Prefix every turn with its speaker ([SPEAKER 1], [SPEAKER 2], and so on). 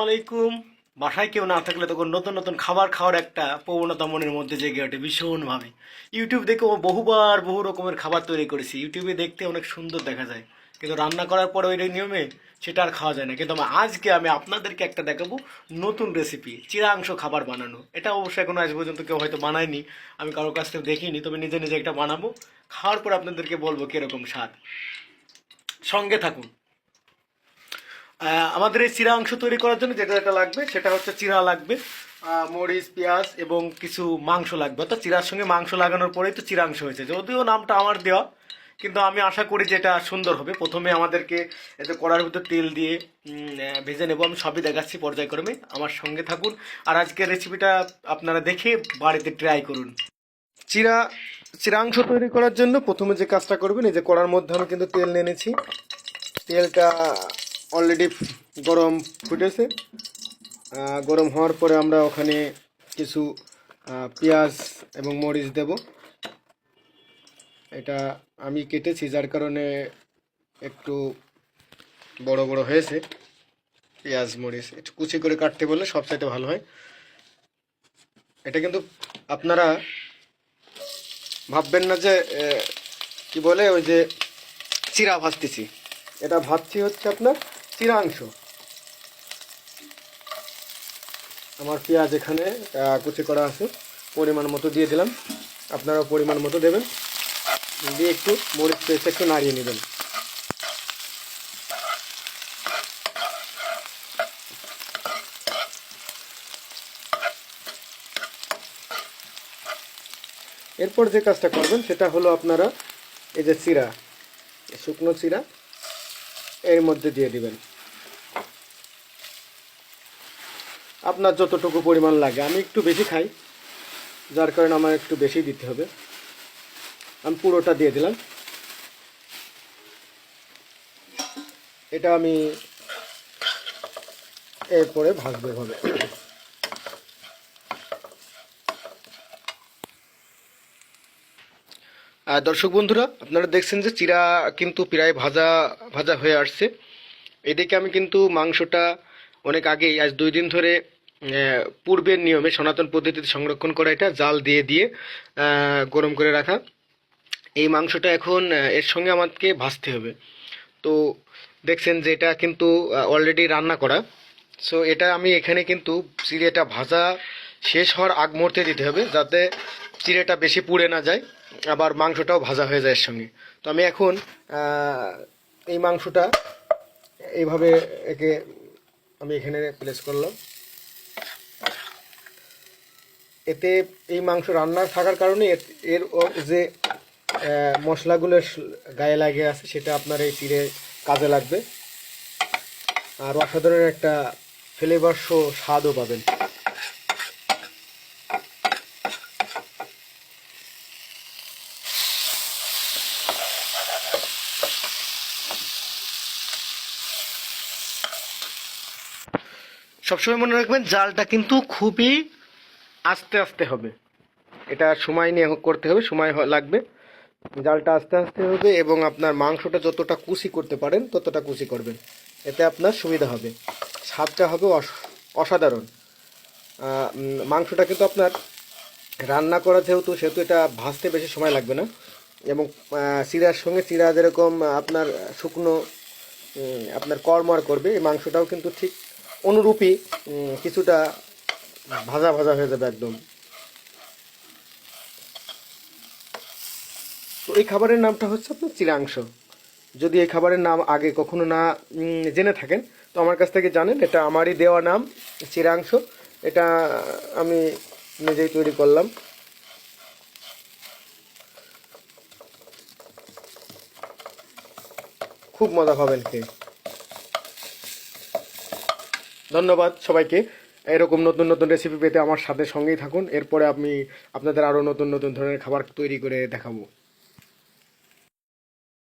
[SPEAKER 1] আলাইকুম। বাসায় কেউ না থাকলে তখন নতুন নতুন খাবার খাওয়ার একটা প্রবণতা মনের মধ্যে জেগে ওঠে ভীষণভাবে। ইউটিউব দেখে বহুবার বহু রকমের খাবার তৈরি করেছি, ইউটিউবে দেখতে অনেক সুন্দর দেখা যায়, কিন্তু রান্না করার পরে ওই নিয়মে সেটা আর খাওয়া যায় না। কিন্তু আজকে আমি আপনাদেরকে একটা দেখাবো নতুন রেসিপি, চিরাংশ খাবার বানানো। এটা অবশ্যই এখনো আজ পর্যন্ত কেউ হয়তো বানায়নি, আমি কারোর কাছ থেকে দেখিনি, তবে নিজে নিজে একটা বানাবো, খাওয়ার পর আপনাদেরকে বলবো কিরকম স্বাদ। সঙ্গে থাকুন। আমাদের এই চিরা অংশ তৈরি করার জন্য যেটা যেটা লাগবে সেটা হচ্ছে চিরা লাগবে, মরিচ, পেঁয়াজ এবং কিছু মাংস লাগবে। অর্থাৎ চিরার সঙ্গে মাংস লাগানোর পরেই তো চিরাংশ হয়েছে, যদিও নামটা আমার দেওয়া, কিন্তু আমি আশা করি যে এটা সুন্দর হবে। প্রথমে আমাদেরকে এতে কড়ার ভিতর তেল দিয়ে ভেজে নেবো, আমি সবই দেখাচ্ছি পর্যায়ক্রমে, আমার সঙ্গে থাকুন। আর আজকের রেসিপিটা আপনারা দেখে বাড়িতে ট্রাই করুন। চিরা চিরাংশ তৈরি করার জন্য প্রথমে যে কাজটা করবেন, এই যে কড়ার মধ্যে আমি কিন্তু তেল নিয়ে নিয়েছি। তেলটা অলরেডি গরম ফুটেছে। গরম হওয়ার পরে আমরা ওখানে কিছু পেঁয়াজ এবং মরিচ দেব। এটা আমি কেটেছি, যার কারণে একটু বড় বড় হয়েছে। পেঁয়াজ মরিচ একটু কুচি করে কাটতে বললে সবচাইতে ভালো হয়। এটা কিন্তু আপনারা ভাববেন না যে কি বলে ওই যে চিরা ভাজতেছি, এটা ভাজছি হচ্ছে আপনার চিরাংশ। আমার পেঁয়াজ এখানে কুচি করা আছে, পরিমাণ মতো দিয়ে দিলাম, আপনারাও পরিমাণ মতো দেবেন, দিয়ে একটু মরিচ পেস্ট একটু নাড়িয়ে নেবেন। এরপর যে কাজটা করবেন সেটা হলো আপনারা এই যে চিরা, শুকনো চিরা এর মধ্যে দিয়ে দিবেন আপনার যতটুকু পরিমাণ লাগে। আমি একটু বেশি খাই, যার কারণে আমার একটু বেশি দিতে হবে। আমি পুরোটা দিয়ে দিলাম। এটা আমি এরপরে ভাজবো এভাবে। দর্শক বন্ধুরা, আপনারা দেখছেন যে চিরা কিন্তু প্রায় ভাজা ভাজা হয়ে আসছে। এদিকে আমি কিন্তু মাংসটা অনেক আগেই, আজ 2 দিন ধরে পূর্বের নিয়মে সনাতন পদ্ধতিতে সংরক্ষণ করা, এটা জাল দিয়ে দিয়ে গরম করে রাখা এই মাংসটা এখন এর সঙ্গে আমাকে ভাজতে হবে। তো দেখছেন যে এটা কিন্তু অলরেডি রান্না করা। সো এটা আমি এখানে কিন্তু চিড়েটা ভাজা শেষ হওয়ার আগ মুহূর্তে দিতে হবে, যাতে চিড়েটা বেশি পুড়ে না যায়, আবার মাংসটাও ভাজা হয়ে যায় এর সঙ্গে। তো আমি এখন এই মাংসটা এইভাবে একে আমি এখানে প্লেস করলাম। এতে এই মাংস রান্না থাকার কারণে এর যে মশলাগুলো গায়ে লাগে আছে সেটা আপনার এই চিড়ে কাজে লাগবে, আর অসাধারণ একটা ফ্লেভার শো স্বাদও পাবেন। সবসময় মনে রাখবেন জালটা কিন্তু খুবই আস্তে আস্তে হবে, এটা সময় নিয়ে করতে হবে, সময় লাগবে। জালটা আস্তে আস্তে হবে এবং আপনার মাংসটা যতটা কুচি করতে পারেন ততটা কুচি করবেন, এতে আপনার সুবিধা হবে, স্বাদটা হবে অসাধারণ। মাংসটা কিন্তু আপনার রান্না করা যেহেতু সেহেতু এটা ভাজতে বেশি সময় লাগবে না, এবং চিড়ার সঙ্গে চিড়া যেরকম আপনার শুকনো আপনার কড়মড় করবে, এই মাংসটাও কিন্তু ঠিক অনুরূপই কিছুটা ভাজা ভাজা হয়ে যাবে একদম। তো এই খাবারের নামটা হচ্ছে আপনার চিরাংশ। যদি এই খাবারের নাম আগে কখনো না জেনে থাকেন তো আমার কাছ থেকে জানেন, এটা আমারই দেওয়া নাম চিরাংশ। এটা আমি নিজেই তৈরি করলাম। খুব মজা পাবেন খেয়ে। ধন্যবাদ সবাইকে। এরকম নতুন নতুন রেসিপি পেতে আমার সাথে সঙ্গেই থাকুন। এরপরে আমি আপনাদের আরও নতুন নতুন ধরনের খাবার তৈরি করে দেখাবো।